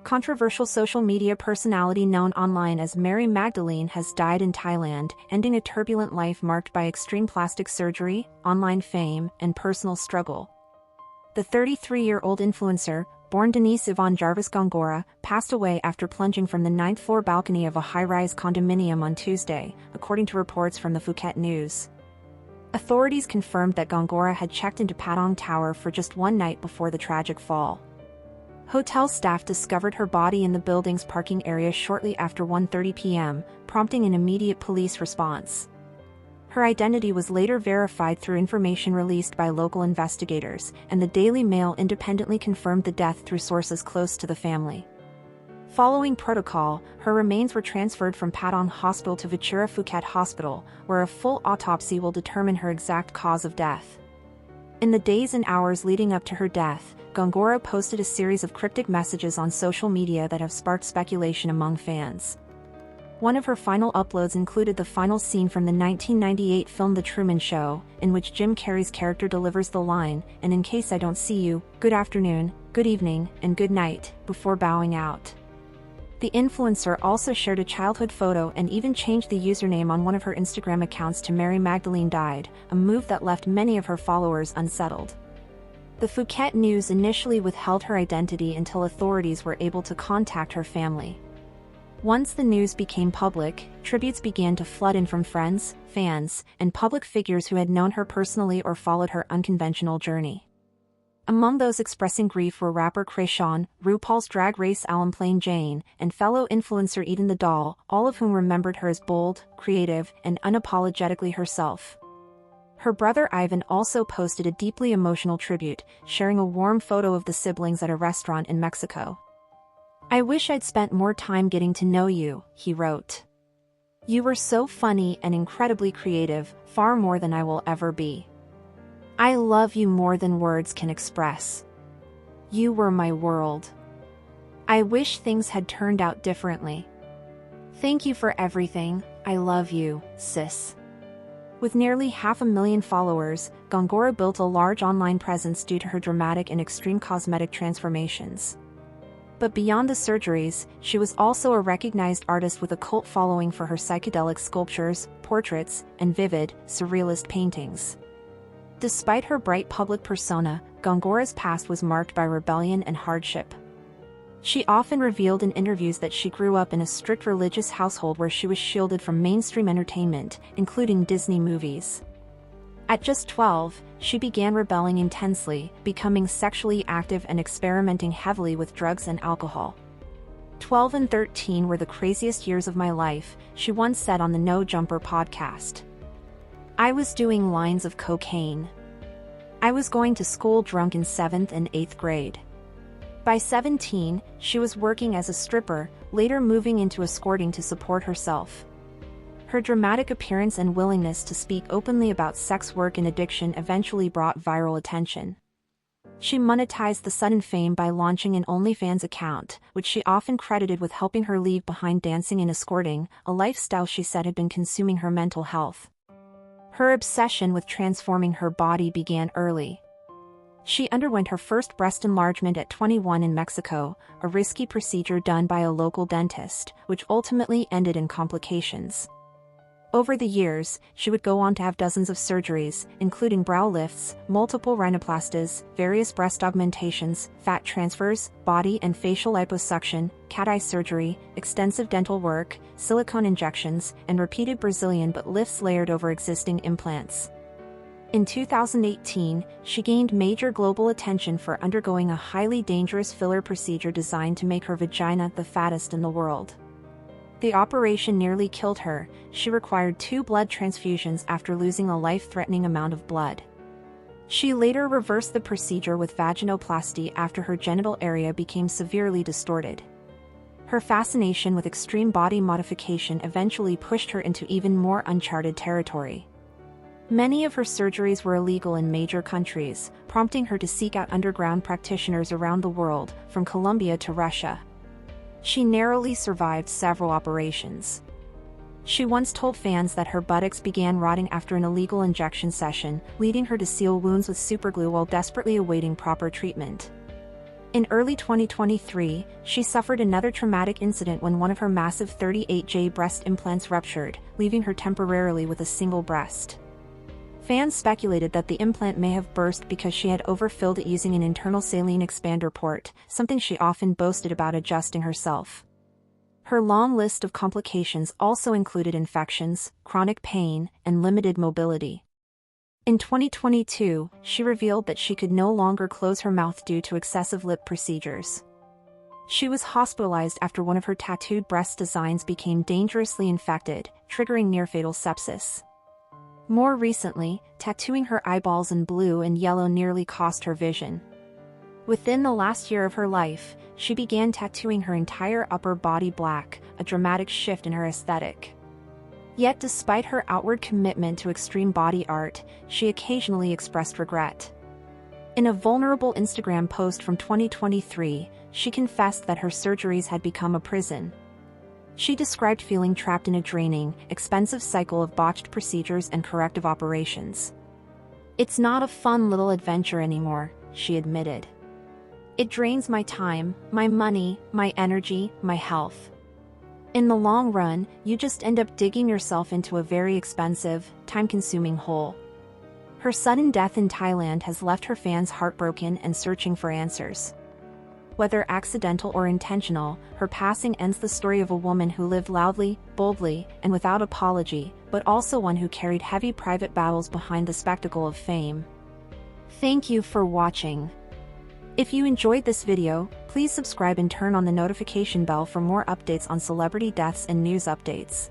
Controversial social media personality known online as Mary Magdalene has died in Thailand, ending a turbulent life marked by extreme plastic surgery, online fame, and personal struggle. The 33-year-old influencer, born Denise Ivonne Jarvis Gongora, passed away after plunging from the 9th-floor balcony of a high-rise condominium on Tuesday, according to reports from the Phuket News. Authorities confirmed that Gongora had checked into Patong Tower for just one night before the tragic fall. Hotel staff discovered her body in the building's parking area shortly after 1:30 p.m., prompting an immediate police response. Her identity was later verified through information released by local investigators, and the Daily Mail independently confirmed the death through sources close to the family. Following protocol, her remains were transferred from Patong Hospital to Vichura Phuket Hospital, where a full autopsy will determine her exact cause of death. In the days and hours leading up to her death, Gongora posted a series of cryptic messages on social media that have sparked speculation among fans. One of her final uploads included the final scene from the 1998 film The Truman Show, in which Jim Carrey's character delivers the line, "And in case I don't see you, good afternoon, good evening, and good night," before bowing out. The influencer also shared a childhood photo and even changed the username on one of her Instagram accounts to Mary Magdalene Died, a move that left many of her followers unsettled. The Phuket News initially withheld her identity until authorities were able to contact her family. Once the news became public, tributes began to flood in from friends, fans, and public figures who had known her personally or followed her unconventional journey. Among those expressing grief were rapper Kreayshawn, RuPaul's Drag Race alum Plain Jane, and fellow influencer Eden the Doll, all of whom remembered her as bold, creative, and unapologetically herself. Her brother Ivan also posted a deeply emotional tribute, sharing a warm photo of the siblings at a restaurant in Mexico. "I wish I'd spent more time getting to know you," he wrote. "You were so funny and incredibly creative, far more than I will ever be. I love you more than words can express. You were my world. I wish things had turned out differently. Thank you for everything, I love you, sis." With nearly 500,000 followers, Gongora built a large online presence due to her dramatic and extreme cosmetic transformations. But beyond the surgeries, she was also a recognized artist with a cult following for her psychedelic sculptures, portraits, and vivid, surrealist paintings. Despite her bright public persona, Gongora's past was marked by rebellion and hardship. She often revealed in interviews that she grew up in a strict religious household where she was shielded from mainstream entertainment, including Disney movies. At just 12, she began rebelling intensely, becoming sexually active and experimenting heavily with drugs and alcohol. 12 and 13 were the craziest years of my life, she once said on the No Jumper podcast. "I was doing lines of cocaine. I was going to school drunk in 7th and 8th grade. By 17, she was working as a stripper, later moving into escorting to support herself." Her dramatic appearance and willingness to speak openly about sex work and addiction eventually brought viral attention. She monetized the sudden fame by launching an OnlyFans account, which she often credited with helping her leave behind dancing and escorting, a lifestyle she said had been consuming her mental health. Her obsession with transforming her body began early. She underwent her first breast enlargement at 21 in Mexico, a risky procedure done by a local dentist, which ultimately ended in complications. Over the years, she would go on to have dozens of surgeries, including brow lifts, multiple rhinoplasties, various breast augmentations, fat transfers, body and facial liposuction, cat-eye surgery, extensive dental work, silicone injections, and repeated Brazilian butt lifts layered over existing implants. In 2018, she gained major global attention for undergoing a highly dangerous filler procedure designed to make her vagina the fattest in the world. The operation nearly killed her. She required 2 blood transfusions after losing a life-threatening amount of blood. She later reversed the procedure with vaginoplasty after her genital area became severely distorted. Her fascination with extreme body modification eventually pushed her into even more uncharted territory. Many of her surgeries were illegal in major countries, prompting her to seek out underground practitioners around the world, from Colombia to Russia. She narrowly survived several operations. She once told fans that her buttocks began rotting after an illegal injection session, leading her to seal wounds with superglue while desperately awaiting proper treatment. In early 2023, she suffered another traumatic incident when one of her massive 38J breast implants ruptured, leaving her temporarily with a single breast. Fans speculated that the implant may have burst because she had overfilled it using an internal saline expander port, something she often boasted about adjusting herself. Her long list of complications also included infections, chronic pain, and limited mobility. In 2022, she revealed that she could no longer close her mouth due to excessive lip procedures. She was hospitalized after one of her tattooed breast designs became dangerously infected, triggering near-fatal sepsis. More recently, tattooing her eyeballs in blue and yellow nearly cost her vision. Within the last year of her life, she began tattooing her entire upper body black, a dramatic shift in her aesthetic. Yet despite her outward commitment to extreme body art, she occasionally expressed regret. In a vulnerable Instagram post from 2023, she confessed that her surgeries had become a prison. She described feeling trapped in a draining, expensive cycle of botched procedures and corrective operations. "It's not a fun little adventure anymore," she admitted. "It drains my time, my money, my energy, my health. In the long run, you just end up digging yourself into a very expensive, time-consuming hole." Her sudden death in Thailand has left her fans heartbroken and searching for answers. Whether accidental or intentional, her passing ends the story of a woman who lived loudly, boldly, and without apology, but also one who carried heavy private battles behind the spectacle of fame. Thank you for watching. If you enjoyed this video, please subscribe and turn on the notification bell for more updates on celebrity deaths and news updates.